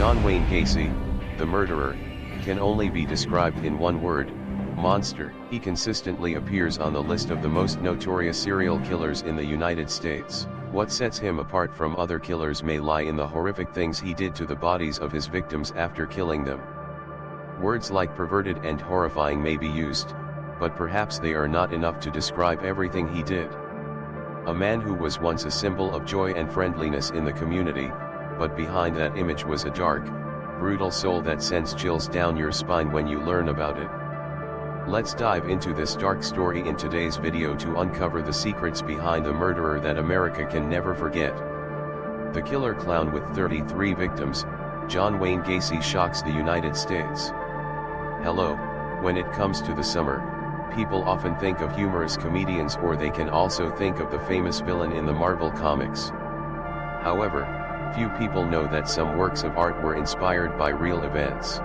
John Wayne Gacy, the murderer, can only be described in one word: monster. He consistently appears on the list of the most notorious serial killers in the United States. What sets him apart from other killers may lie in the horrific things he did to the bodies of his victims after killing them. Words like perverted and horrifying may be used, but perhaps they are not enough to describe everything he did. A man who was once a symbol of joy and friendliness in the community, but behind that image was a dark, brutal soul that sends chills down your spine when you learn about it. Let's dive into this dark story in today's video to uncover the secrets behind the murderer that America can never forget. The killer clown with 33 victims, John Wayne Gacy, shocks the United States. Hello, when it comes to the summer, people often think of humorous comedians, or they can also think of the famous villain in the Marvel comics. However, few people know that some works of art were inspired by real events.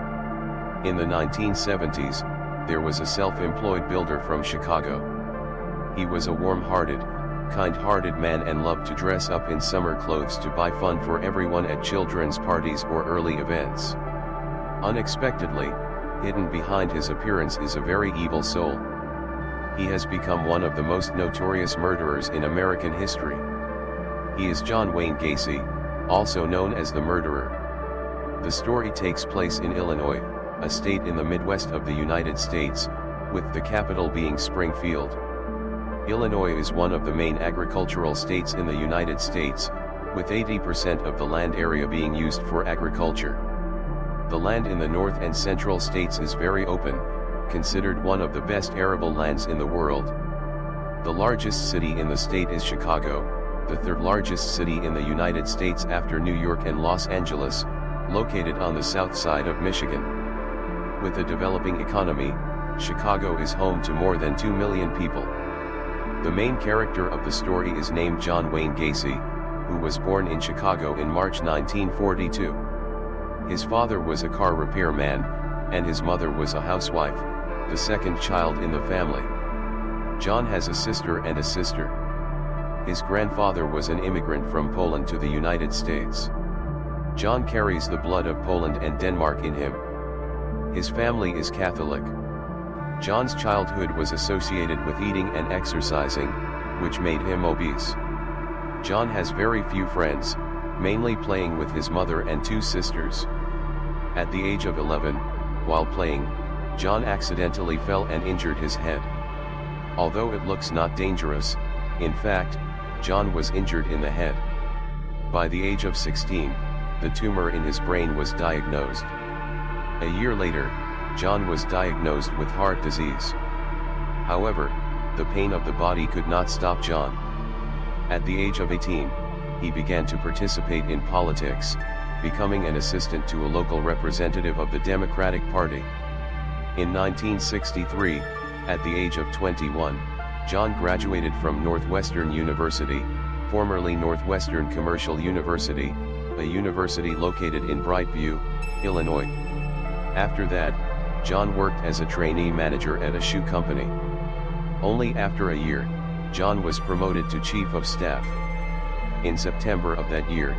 In the 1970s, there was a self-employed builder from Chicago. He was a warm-hearted, kind-hearted man and loved to dress up in summer clothes to buy fun for everyone at children's parties or early events. Unexpectedly, hidden behind his appearance is a very evil soul. He has become one of the most notorious murderers in American history. He is John Wayne Gacy, also known as the murderer. The story takes place in Illinois, a state in the Midwest of the United States, with the capital being Springfield. Illinois is one of the main agricultural states in the United States, with 80% of the land area being used for agriculture. The land in the north and central states is very open, considered one of the best arable lands in the world. The largest city in the state is Chicago, the third largest city in the United States after New York and Los Angeles, located on the south side of Michigan. With a developing economy, Chicago is home to more than 2 million people. The main character of the story is named John Wayne Gacy, who was born in Chicago in March 1942. His father was a car repairman, and his mother was a housewife, the second child in the family. John has a sister and a sister. His grandfather was an immigrant from Poland to the United States. John carries the blood of Poland and Denmark in him. His family is Catholic. John's childhood was associated with eating and exercising, which made him obese. John has very few friends, mainly playing with his mother and 2 sisters. At the age of 11, while playing, John accidentally fell and injured his head. Although it looks not dangerous, in fact, John was injured in the head. By the age of 16, the tumor in his brain was diagnosed. A year later, John was diagnosed with heart disease. However, the pain of the body could not stop John. At the age of 18, he began to participate in politics, becoming an assistant to a local representative of the Democratic Party. In 1963, at the age of 21, John graduated from Northwestern University, formerly Northwestern Commercial University, a university located in Brightview, Illinois. After that, John worked as a trainee manager at a shoe company. Only after a year, John was promoted to chief of staff. In September of that year,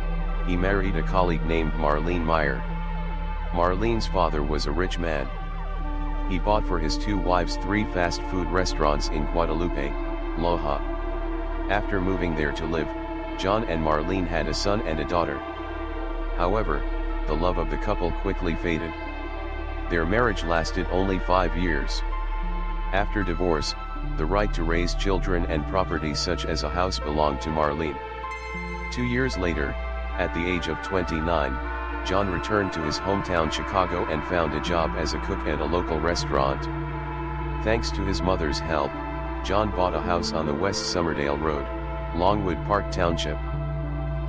he married a colleague named Marlene Meyer. Marlene's father was a rich man. He bought for his 2 wives 3 fast food restaurants in Guadalupe, Loja. After moving there to live, John and Marlene had a son and a daughter. However, the love of the couple quickly faded. Their marriage lasted only 5 years. After divorce, the right to raise children and property such as a house belonged to Marlene. 2 years later, at the age of 29, John returned to his hometown Chicago and found a job as a cook at a local restaurant. Thanks to his mother's help, John bought a house on the West Somerdale Road, Longwood Park Township.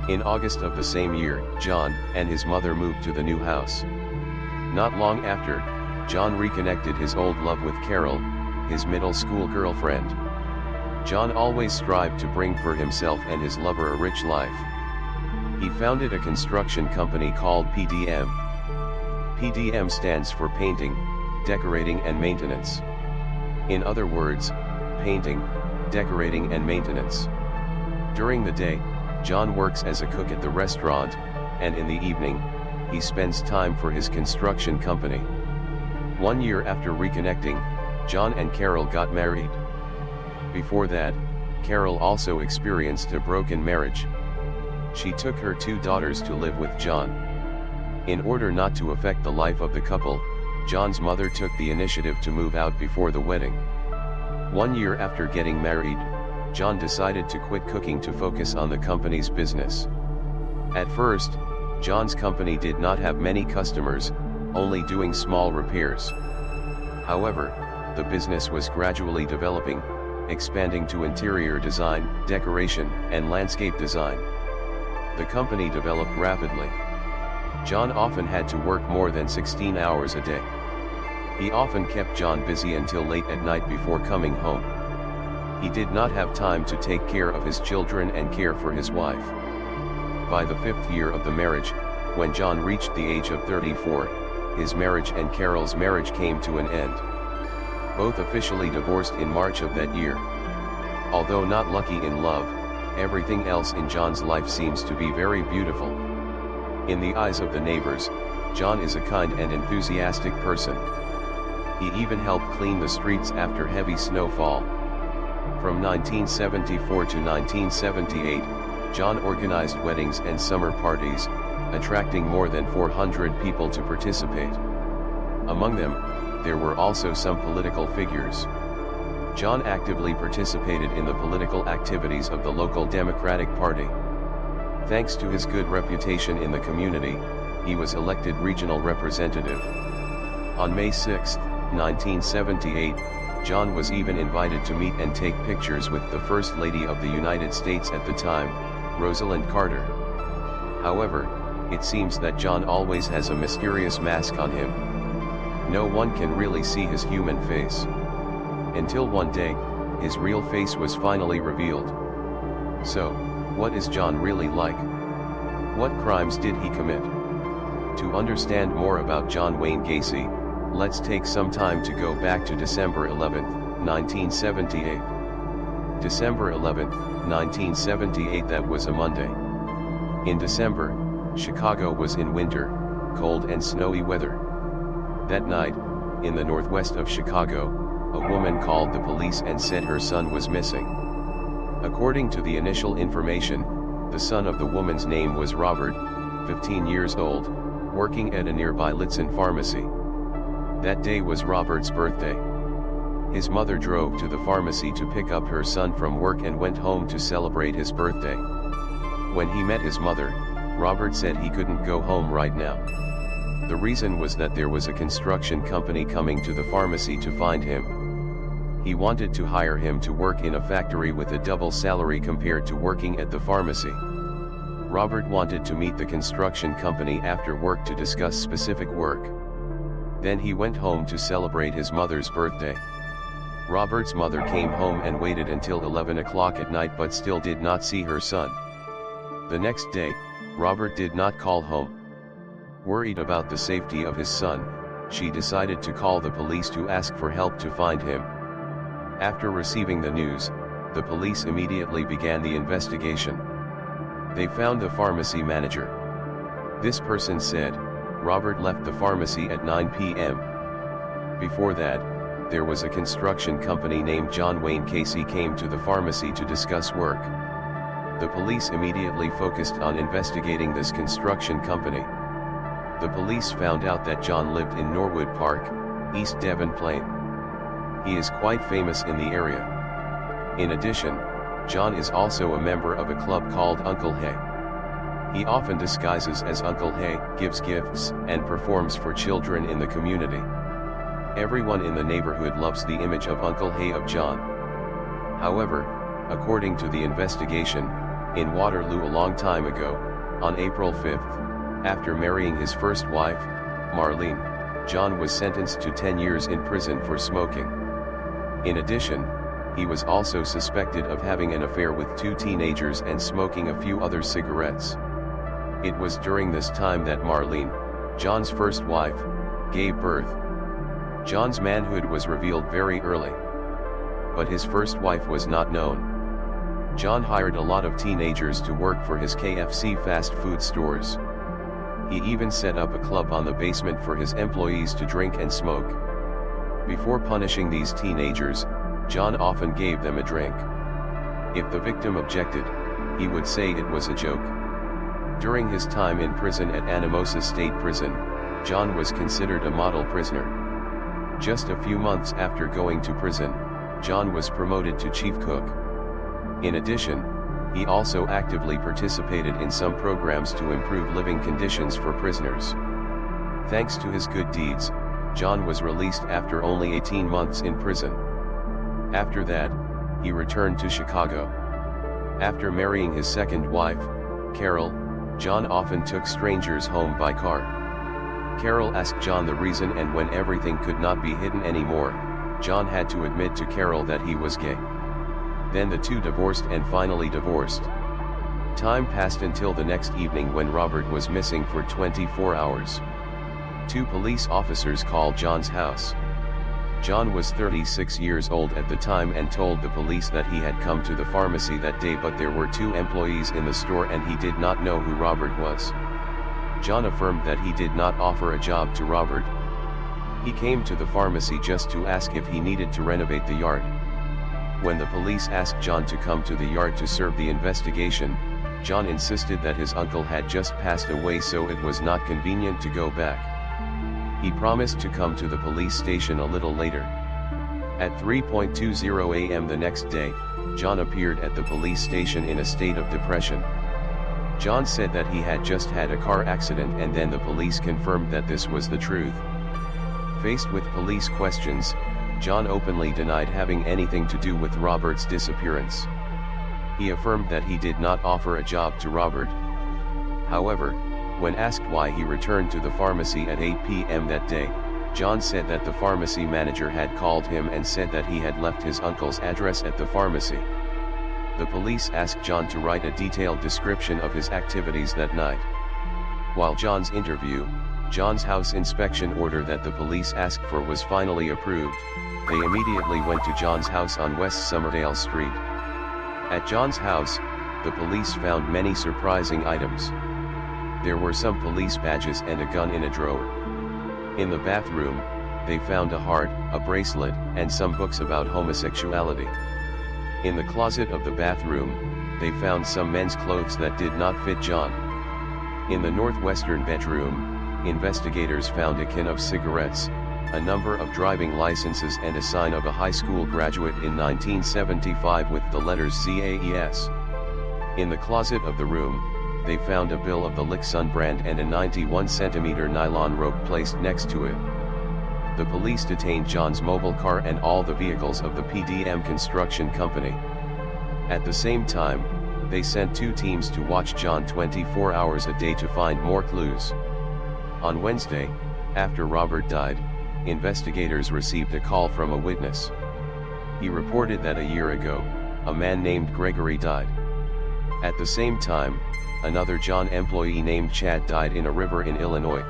In August of the same year, John and his mother moved to the new house. Not long after, John reconnected his old love with Carol, his middle school girlfriend. John always strived to bring for himself and his lover a rich life. He founded a construction company called PDM. PDM stands for Painting, Decorating and Maintenance. In other words, painting, decorating and maintenance. During the day, John works as a cook at the restaurant, and in the evening, he spends time for his construction company. 1 year after reconnecting, John and Carol got married. Before that, Carol also experienced a broken marriage. She took her 2 daughters to live with John. In order not to affect the life of the couple, John's mother took the initiative to move out before the wedding. 1 year after getting married, John decided to quit cooking to focus on the company's business. At first, John's company did not have many customers, only doing small repairs. However, the business was gradually developing, expanding to interior design, decoration, and landscape design. The company developed rapidly. John often had to work more than 16 hours a day. He often kept John busy until late at night before coming home. He did not have time to take care of his children and care for his wife. By the 5th year of the marriage, when John reached the age of 34, his marriage and Carol's marriage came to an end. Both officially divorced in March of that year. Although not lucky in love, everything else in John's life seems to be very beautiful. In the eyes of the neighbors, John is a kind and enthusiastic person. He even helped clean the streets after heavy snowfall. From 1974 to 1978, John organized weddings and summer parties, attracting more than 400 people to participate. Among them, there were also some political figures. John actively participated in the political activities of the local Democratic Party. Thanks to his good reputation in the community, he was elected regional representative. On May 6, 1978, John was even invited to meet and take pictures with the First Lady of the United States at the time, Rosalind Carter. However, it seems that John always has a mysterious mask on him. No one can really see his human face. Until one day, his real face was finally revealed. So, what is John really like? What crimes did he commit? To understand more about John Wayne Gacy, let's take some time to go back to December 11, 1978. December 11, 1978, that was a Monday. In December, Chicago was in winter, cold and snowy weather. That night, in the northwest of Chicago, a woman called the police and said her son was missing. According to the initial information, the son of the woman's name was Robert, 15 years old, working at a nearby Litson pharmacy. That day was Robert's birthday. His mother drove to the pharmacy to pick up her son from work and went home to celebrate his birthday. When he met his mother, Robert said he couldn't go home right now. The reason was that there was a construction company coming to the pharmacy to find him. He wanted to hire him to work in a factory with a double salary compared to working at the pharmacy. Robert wanted to meet the construction company after work to discuss specific work. Then he went home to celebrate his mother's birthday. Robert's mother came home and waited until 11 o'clock at night but still did not see her son. The next day, Robert did not call home. Worried about the safety of his son, she decided to call the police to ask for help to find him. After receiving the news, the police immediately began the investigation. They found the pharmacy manager. This person said, Robert left the pharmacy at 9 p.m. Before that, there was a construction company named John Wayne Gacy came to the pharmacy to discuss work. The police immediately focused on investigating this construction company. The police found out that John lived in Norwood Park, East Devon Plain. He is quite famous in the area. In addition, John is also a member of a club called Uncle Hay. He often disguises as Uncle Hay, gives gifts, and performs for children in the community. Everyone in the neighborhood loves the image of Uncle Hay of John. However, according to the investigation, in Waterloo a long time ago, on April 5th, after marrying his first wife, Marlene, John was sentenced to 10 years in prison for smoking. In addition, he was also suspected of having an affair with 2 teenagers and smoking a few other cigarettes. It was during this time that Marlene, John's first wife, gave birth. John's manhood was revealed very early. But his first wife was not known. John hired a lot of teenagers to work for his KFC fast food stores. He even set up a club on the basement for his employees to drink and smoke. Before punishing these teenagers, John often gave them a drink. If the victim objected, he would say it was a joke. During his time in prison at Anamosa State Prison, John was considered a model prisoner. Just a few months after going to prison, John was promoted to chief cook. In addition, he also actively participated in some programs to improve living conditions for prisoners. Thanks to his good deeds, John was released after only 18 months in prison. After that, he returned to Chicago. After marrying his second wife, Carol, John often took strangers home by car. Carol asked John the reason, and when everything could not be hidden anymore, John had to admit to Carol that he was gay. Then the two divorced and finally divorced. Time passed until the next evening when Robert was missing for 24 hours. Two police officers called John's house. John was 36 years old at the time and told the police that he had come to the pharmacy that day, but there were two employees in the store and he did not know who Robert was. John affirmed that he did not offer a job to Robert. He came to the pharmacy just to ask if he needed to renovate the yard. When the police asked John to come to the yard to serve the investigation, John insisted that his uncle had just passed away, so it was not convenient to go back. He promised to come to the police station a little later. At 3:20 a.m. the next day, John appeared at the police station in a state of depression. John said that he had just had a car accident, and then the police confirmed that this was the truth. Faced with police questions, John openly denied having anything to do with Robert's disappearance. He affirmed that he did not offer a job to Robert. However, when asked why he returned to the pharmacy at 8 p.m. that day, John said that the pharmacy manager had called him and said that he had left his uncle's address at the pharmacy. The police asked John to write a detailed description of his activities that night. While John's interview, John's house inspection order that the police asked for was finally approved. They immediately went to John's house on West Somerdale Street. At John's house, the police found many surprising items. There were some police badges and a gun in a drawer. In the bathroom, they found a heart, a bracelet, and some books about homosexuality. In the closet of the bathroom, they found some men's clothes that did not fit John. In the northwestern bedroom, investigators found a can of cigarettes, a number of driving licenses, and a sign of a high school graduate in 1975 with the letters ZAES. In the closet of the room, they found a bill of the Lixun brand and a 91-centimeter nylon rope placed next to it. The police detained John's mobile car and all the vehicles of the PDM construction company. At the same time, they sent two teams to watch John 24 hours a day to find more clues. On Wednesday, after Robert died, investigators received a call from a witness. He reported that a year ago, a man named Gregory died. At the same time, another John employee named Chad died in a river in Illinois.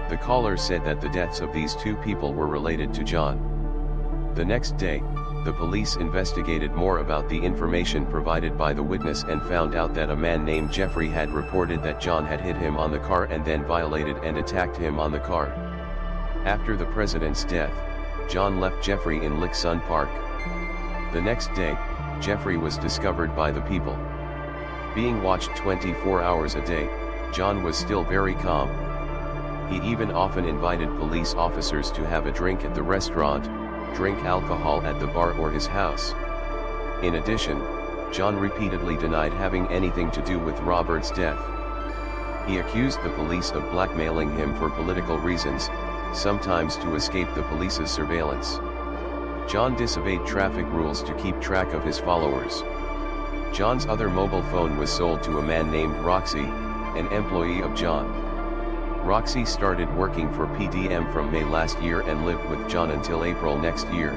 The caller said that the deaths of these two people were related to John. The next day, the police investigated more about the information provided by the witness and found out that a man named Jeffrey had reported that John had hit him on the car and then violated and attacked him on the car. After the president's death, John left Jeffrey in Lixun Park. The next day, Jeffrey was discovered by the people. Being watched 24 hours a day, John was still very calm. He even often invited police officers to have a drink at the restaurant, drink alcohol at the bar or his house. In addition, John repeatedly denied having anything to do with Robert's death. He accused the police of blackmailing him for political reasons, sometimes to escape the police's surveillance. John disobeyed traffic rules to keep track of his followers. John's other mobile phone was sold to a man named Roxy, an employee of John. Roxy started working for PDM from May last year and lived with John until April next year.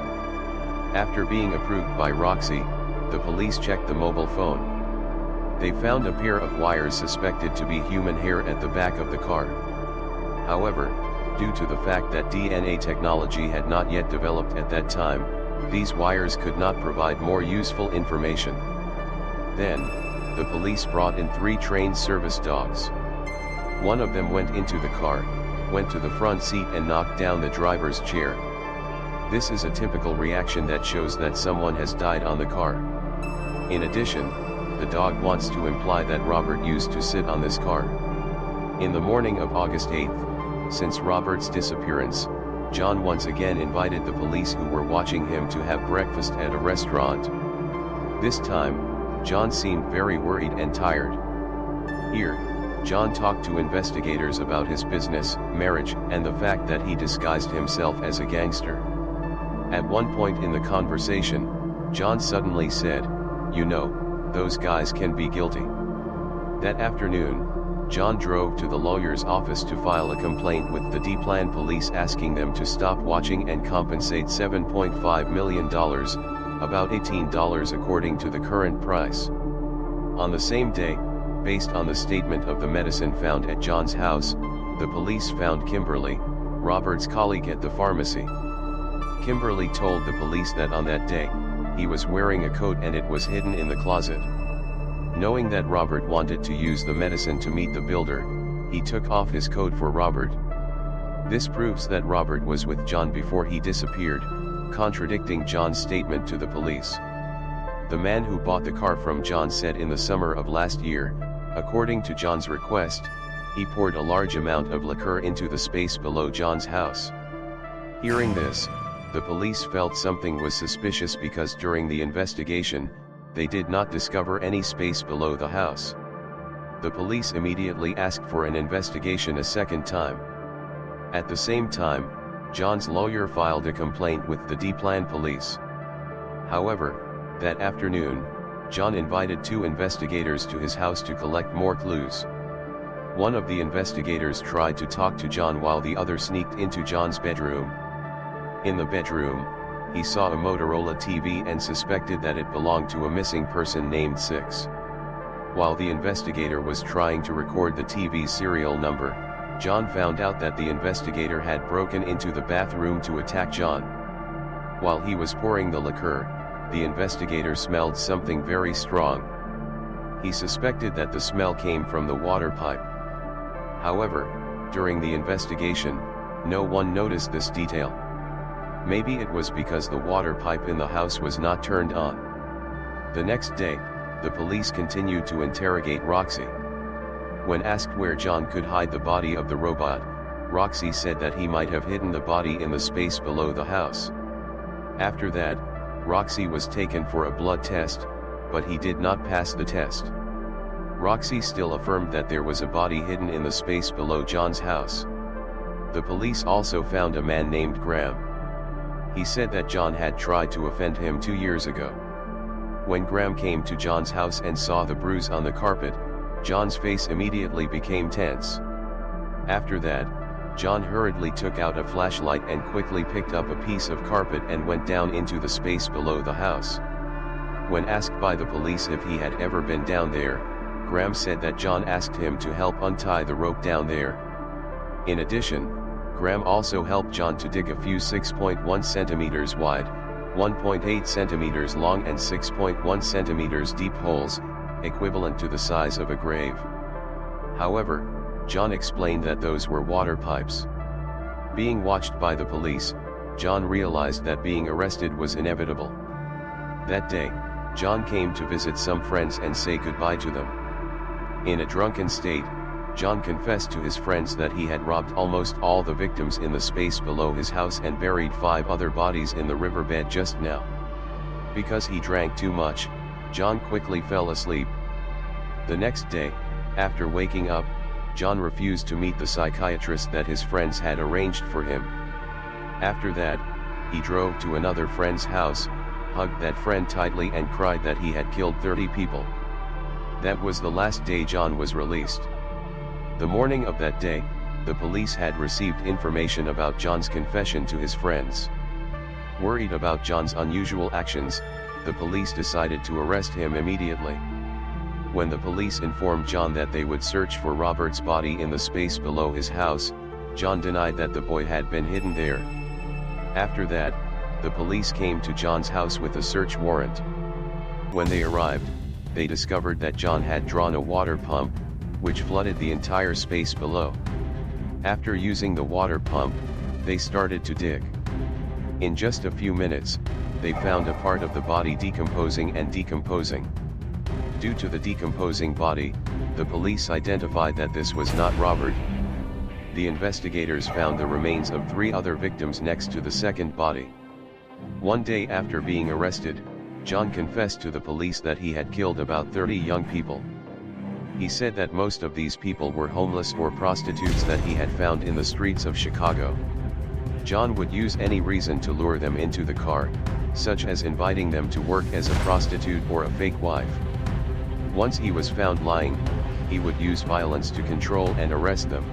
After being approved by Roxy, the police checked the mobile phone. They found a pair of wires suspected to be human hair at the back of the car. However, due to the fact that DNA technology had not yet developed at that time, these wires could not provide more useful information. Then, the police brought in 3 trained service dogs. One of them went into the car, went to the front seat and knocked down the driver's chair. This is a typical reaction that shows that someone has died on the car. In addition, the dog wants to imply that Robert used to sit on this car. In the morning of August 8th, since Robert's disappearance, John once again invited the police who were watching him to have breakfast at a restaurant. This time, John seemed very worried and tired. Here, John talked to investigators about his business, marriage, and the fact that he disguised himself as a gangster. At one point in the conversation, John suddenly said, "You know, those guys can be guilty." That afternoon, John drove to the lawyer's office to file a complaint with the D-Plan police asking them to stop watching and compensate $7.5 million, about $18 according to the current price. On the same day, based on the statement of the medicine found at John's house, the police found Kimberly, Robert's colleague at the pharmacy. Kimberly told the police that on that day, he was wearing a coat and it was hidden in the closet. Knowing that Robert wanted to use the medicine to meet the builder, he took off his coat for Robert. This proves that Robert was with John before he disappeared, contradicting John's statement to the police. The man who bought the car from John said in the summer of last year, according to John's request, he poured a large amount of liquor into the space below John's house. Hearing this, the police felt something was suspicious because during the investigation, they did not discover any space below the house. The police immediately asked for an investigation a second time. At the same time, John's lawyer filed a complaint with the D-Plan police. However, that afternoon, John invited two investigators to his house to collect more clues. One of the investigators tried to talk to John while the other sneaked into John's bedroom. In the bedroom, he saw a Motorola TV and suspected that it belonged to a missing person named Six. While the investigator was trying to record the TV's serial number, John found out that the investigator had broken into the bathroom to attack John. While he was pouring the liquor, the investigator smelled something very strong. He suspected that the smell came from the water pipe. However, during the investigation, no one noticed this detail. Maybe it was because the water pipe in the house was not turned on. The next day, the police continued to interrogate Roxy. When asked where John could hide the body of the robot, Roxy said that he might have hidden the body in the space below the house. After that, Roxy was taken for a blood test, but he did not pass the test. Roxy still affirmed that there was a body hidden in the space below John's house. The police also found a man named Graham. He said that John had tried to offend him 2 years ago. When Graham came to John's house and saw the bruise on the carpet, John's face immediately became tense. After that, John hurriedly took out a flashlight and quickly picked up a piece of carpet and went down into the space below the house. When asked by the police if he had ever been down there, Graham said that John asked him to help untie the rope down there. In addition, Graham also helped John to dig a few 6.1 centimeters wide, 1.8 centimeters long and 6.1 centimeters deep holes, equivalent to the size of a grave. However, John explained that those were water pipes. Being watched by the police, John realized that being arrested was inevitable. That day, John came to visit some friends and say goodbye to them. In a drunken state, John confessed to his friends that he had robbed almost all the victims in the space below his house and buried 5 other bodies in the riverbed just now. Because he drank too much, John quickly fell asleep. The next day, after waking up, John refused to meet the psychiatrist that his friends had arranged for him. After that, he drove to another friend's house, hugged that friend tightly and cried that he had killed 30 people. That was the last day John was released. The morning of that day, the police had received information about John's confession to his friends. Worried about John's unusual actions, the police decided to arrest him immediately. When the police informed John that they would search for Robert's body in the space below his house, John denied that the boy had been hidden there. After that, the police came to John's house with a search warrant. When they arrived, they discovered that John had drawn a water pump, which flooded the entire space below. After using the water pump, they started to dig. In just a few minutes, they found a part of the body decomposing and decomposing. Due to the decomposing body, the police identified that this was not Robert. The investigators found the remains of 3 other victims next to the second body. One day after being arrested, John confessed to the police that he had killed about 30 young people. He said that most of these people were homeless or prostitutes that he had found in the streets of Chicago. John would use any reason to lure them into the car, such as inviting them to work as a prostitute or a fake wife. Once he was found lying, he would use violence to control and arrest them.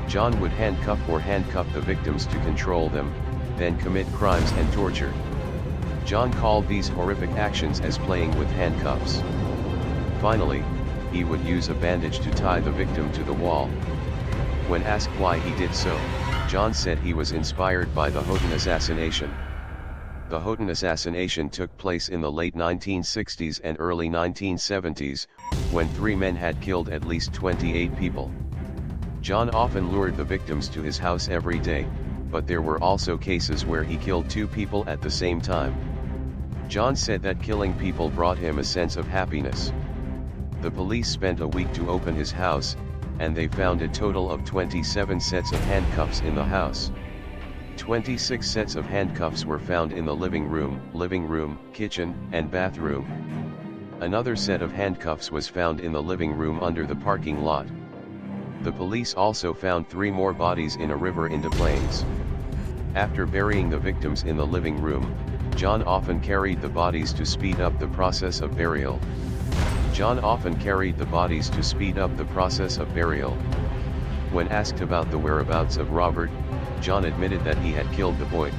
John would handcuff the victims to control them, then commit crimes and torture. John called these horrific actions as playing with handcuffs. Finally, he would use a bandage to tie the victim to the wall. When asked why he did so, John said he was inspired by the Houghton assassination. The Houghton assassination took place in the late 1960s and early 1970s, when 3 men had killed at least 28 people. John often lured the victims to his house every day, but there were also cases where he killed 2 people at the same time. John said that killing people brought him a sense of happiness. The police spent a week to open his house, and they found a total of 27 sets of handcuffs in the house. 26 sets of handcuffs were found in the living room, kitchen, and bathroom. Another set of handcuffs was found in the living room under the parking lot. The police also found 3 more bodies in a river in Des Plaines. After burying the victims in the living room, John often carried the bodies to speed up the process of burial. When asked about the whereabouts of Robert, John admitted that he had killed the boy.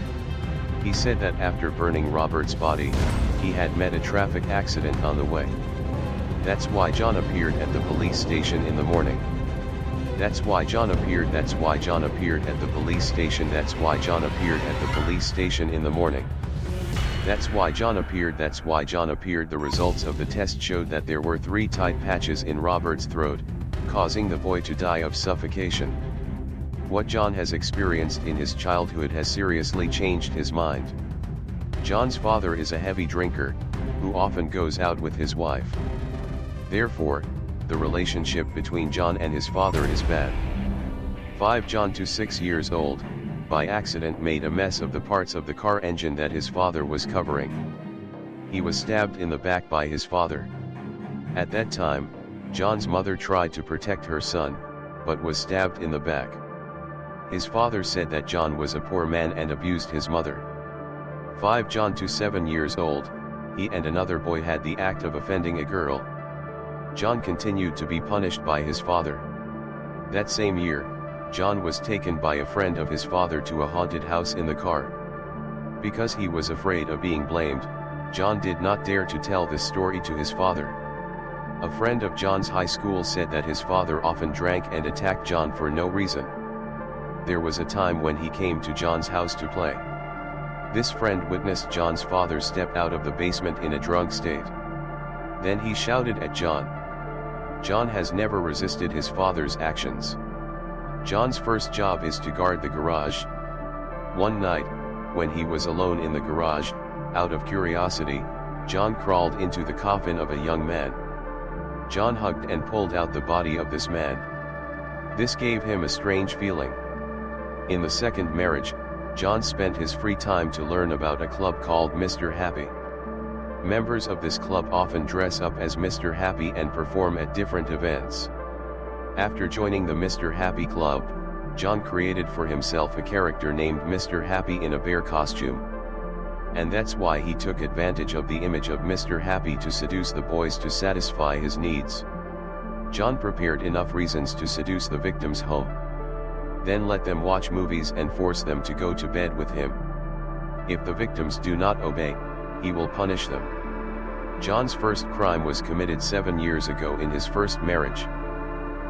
He said that after burning Robert's body, he had met a traffic accident on the way. That's why John appeared at the police station in the morning. That's why John appeared at the police station in the morning. That's why John appeared. The results of the test showed that there were 3 tight patches in Robert's throat, causing the boy to die of suffocation. What John has experienced in his childhood has seriously changed his mind. John's father is a heavy drinker, who often goes out with his wife. Therefore, the relationship between John and his father is bad. 5 John, 6 years old, by accident made a mess of the parts of the car engine that his father was covering. He was stabbed in the back by his father. At that time, John's mother tried to protect her son, but was stabbed in the back. His father said that John was a poor man and abused his mother. 5 John, 7 years old, he and another boy had the act of offending a girl. John continued to be punished by his father. That same year, John was taken by a friend of his father to a haunted house in the car. Because he was afraid of being blamed, John did not dare to tell this story to his father. A friend of John's high school said that his father often drank and attacked John for no reason. There was a time when he came to John's house to play. This friend witnessed John's father step out of the basement in a drunk state. Then he shouted at John. John has never resisted his father's actions. John's first job is to guard the garage. One night, when he was alone in the garage, out of curiosity, John crawled into the coffin of a young man. John hugged and pulled out the body of this man. This gave him a strange feeling. In the second marriage, John spent his free time to learn about a club called Mr. Happy. Members of this club often dress up as Mr. Happy and perform at different events. After joining the Mr. Happy Club, John created for himself a character named Mr. Happy in a bear costume. And that's why he took advantage of the image of Mr. Happy to seduce the boys to satisfy his needs. John prepared enough reasons to seduce the victims home. Then let them watch movies and force them to go to bed with him. If the victims do not obey, he will punish them. John's first crime was committed 7 years ago in his first marriage.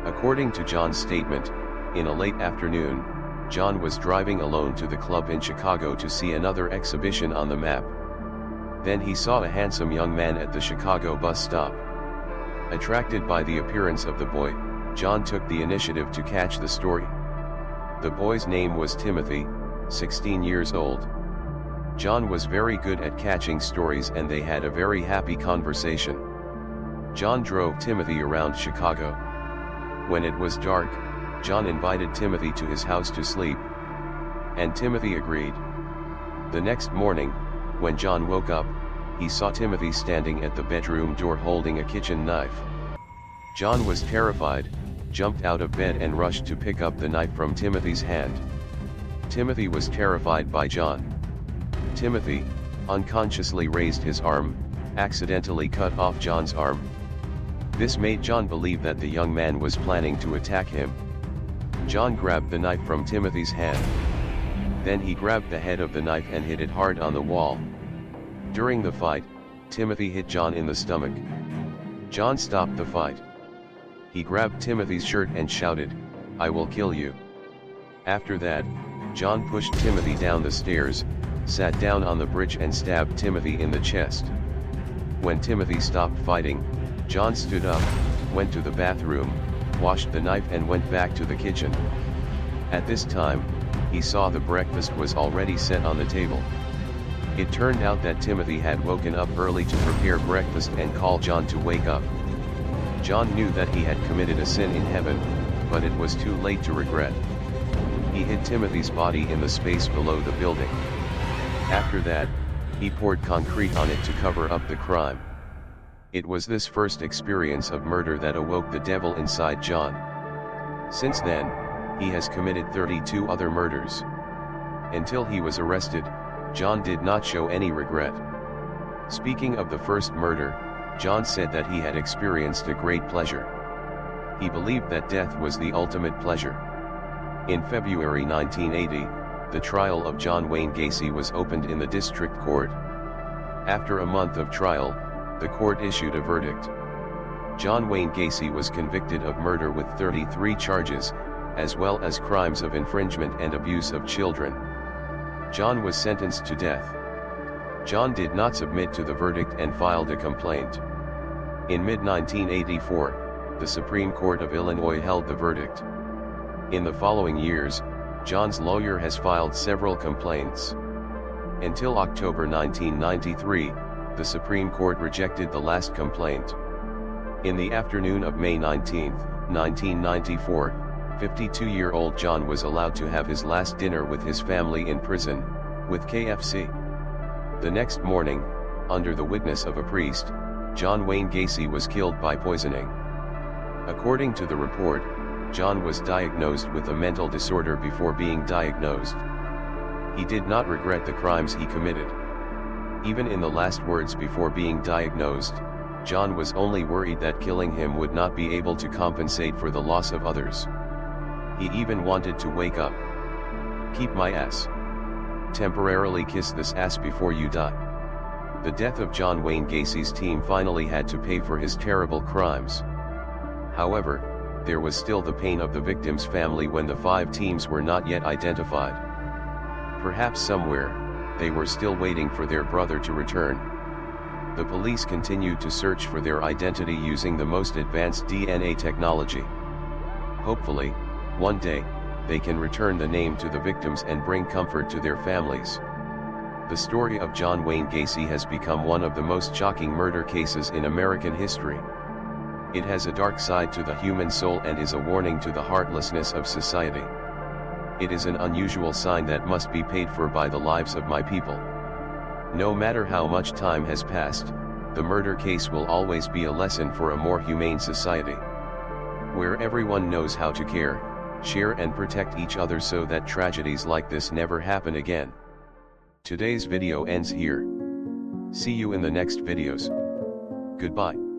According to John's statement, in a late afternoon, John was driving alone to the club in Chicago to see another exhibition on the map. Then he saw a handsome young man at the Chicago bus stop. Attracted by the appearance of the boy, John took the initiative to catch the story. The boy's name was Timothy, 16 years old. John was very good at catching stories and they had a very happy conversation. John drove Timothy around Chicago. When it was dark, John invited Timothy to his house to sleep. And Timothy agreed. The next morning, when John woke up, he saw Timothy standing at the bedroom door holding a kitchen knife. John was terrified, jumped out of bed and rushed to pick up the knife from Timothy's hand. Timothy was terrified by John. Timothy, unconsciously raised his arm, accidentally cut off John's arm. This made John believe that the young man was planning to attack him. John grabbed the knife from Timothy's hand. Then he grabbed the head of the knife and hit it hard on the wall. During the fight, Timothy hit John in the stomach. John stopped the fight. He grabbed Timothy's shirt and shouted, "I will kill you." After that, John pushed Timothy down the stairs, sat down on the bridge and stabbed Timothy in the chest. When Timothy stopped fighting, John stood up, went to the bathroom, washed the knife and went back to the kitchen. At this time, he saw the breakfast was already set on the table. It turned out that Timothy had woken up early to prepare breakfast and call John to wake up. John knew that he had committed a sin in heaven, but it was too late to regret. He hid Timothy's body in the space below the building. After that, he poured concrete on it to cover up the crime. It was this first experience of murder that awoke the devil inside John. Since then, he has committed 32 other murders. Until he was arrested, John did not show any regret. Speaking of the first murder, John said that he had experienced a great pleasure. He believed that death was the ultimate pleasure. In February 1980, the trial of John Wayne Gacy was opened in the district court. After a month of trial, the court issued a verdict. John Wayne Gacy was convicted of murder with 33 charges, as well as crimes of infringement and abuse of children. John was sentenced to death. John did not submit to the verdict and filed a complaint. In mid-1984, the Supreme Court of Illinois held the verdict. In the following years, John's lawyer has filed several complaints. Until October 1993, the Supreme Court rejected the last complaint. In the afternoon of May 19, 1994, 52-year-old John was allowed to have his last dinner with his family in prison, with KFC. The next morning, under the witness of a priest, John Wayne Gacy was killed by poisoning. According to the report, John was diagnosed with a mental disorder before being diagnosed. He did not regret the crimes he committed. Even in the last words before being diagnosed, John was only worried that killing him would not be able to compensate for the loss of others. He even wanted to wake up. "Keep my ass. Temporarily kiss this ass before you die." The death of John Wayne Gacy's team finally had to pay for his terrible crimes. However, there was still the pain of the victim's family when the 5 teams were not yet identified. Perhaps somewhere, they were still waiting for their brother to return. The police continued to search for their identity using the most advanced DNA technology. Hopefully, one day, they can return the name to the victims and bring comfort to their families. The story of John Wayne Gacy has become one of the most shocking murder cases in American history. It has a dark side to the human soul and is a warning to the heartlessness of society. It is an unusual sign that must be paid for by the lives of my people. No matter how much time has passed, the murder case will always be a lesson for a more humane society, where everyone knows how to care, share and protect each other so that tragedies like this never happen again. Today's video ends here. See you in the next videos. Goodbye.